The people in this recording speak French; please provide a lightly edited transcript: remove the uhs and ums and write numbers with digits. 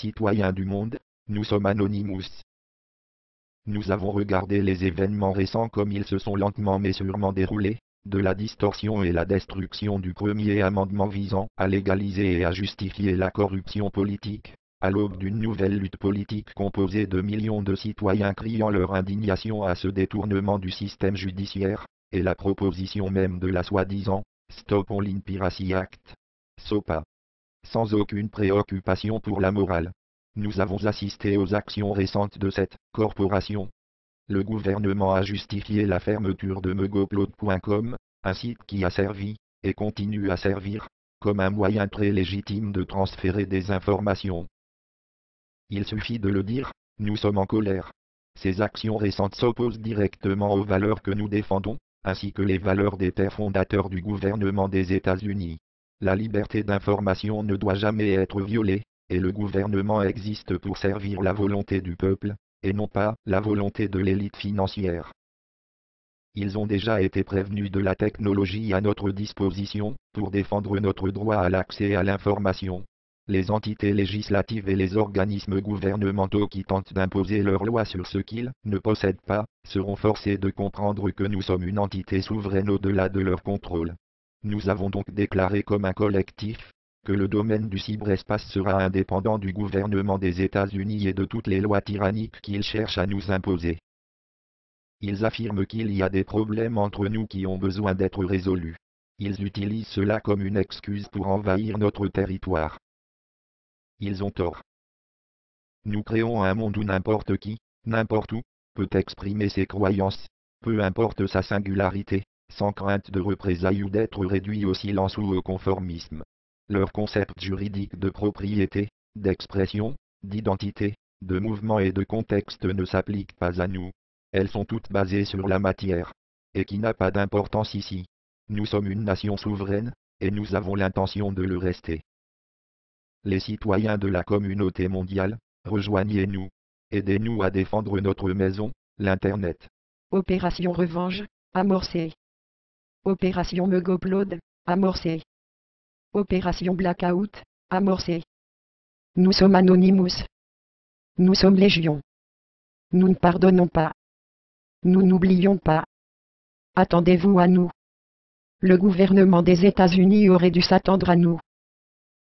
Citoyens du monde, nous sommes Anonymous. Nous avons regardé les événements récents comme ils se sont lentement mais sûrement déroulés, de la distorsion et la destruction du premier amendement visant à légaliser et à justifier la corruption politique, à l'aube d'une nouvelle lutte politique composée de millions de citoyens criant leur indignation à ce détournement du système judiciaire, et la proposition même de la soi-disant « Stop Online Piracy Act » (SOPA). Sans aucune préoccupation pour la morale. Nous avons assisté aux actions récentes de cette corporation. Le gouvernement a justifié la fermeture de megoupload.com, un site qui a servi, et continue à servir, comme un moyen très légitime de transférer des informations. Il suffit de le dire, nous sommes en colère. Ces actions récentes s'opposent directement aux valeurs que nous défendons, ainsi que les valeurs des pères fondateurs du gouvernement des États-Unis. La liberté d'information ne doit jamais être violée, et le gouvernement existe pour servir la volonté du peuple, et non pas la volonté de l'élite financière. Ils ont déjà été prévenus de la technologie à notre disposition, pour défendre notre droit à l'accès à l'information. Les entités législatives et les organismes gouvernementaux qui tentent d'imposer leurs lois sur ce qu'ils ne possèdent pas, seront forcés de comprendre que nous sommes une entité souveraine au-delà de leur contrôle. Nous avons donc déclaré comme un collectif, que le domaine du cyberespace sera indépendant du gouvernement des États-Unis et de toutes les lois tyranniques qu'ils cherchent à nous imposer. Ils affirment qu'il y a des problèmes entre nous qui ont besoin d'être résolus. Ils utilisent cela comme une excuse pour envahir notre territoire. Ils ont tort. Nous créons un monde où n'importe qui, n'importe où, peut exprimer ses croyances, peu importe sa singularité, sans crainte de représailles ou d'être réduit au silence ou au conformisme. Leurs concepts juridiques de propriété, d'expression, d'identité, de mouvement et de contexte ne s'appliquent pas à nous. Elles sont toutes basées sur la matière. Et qui n'a pas d'importance ici. Nous sommes une nation souveraine, et nous avons l'intention de le rester. Les citoyens de la communauté mondiale, rejoignez-nous. Aidez-nous à défendre notre maison, l'Internet. Opération Revanche, amorcée. Opération Megoupload, amorcée. Opération Blackout, amorcée. Nous sommes Anonymous. Nous sommes Légion. Nous ne pardonnons pas. Nous n'oublions pas. Attendez-vous à nous. Le gouvernement des États-Unis aurait dû s'attendre à nous.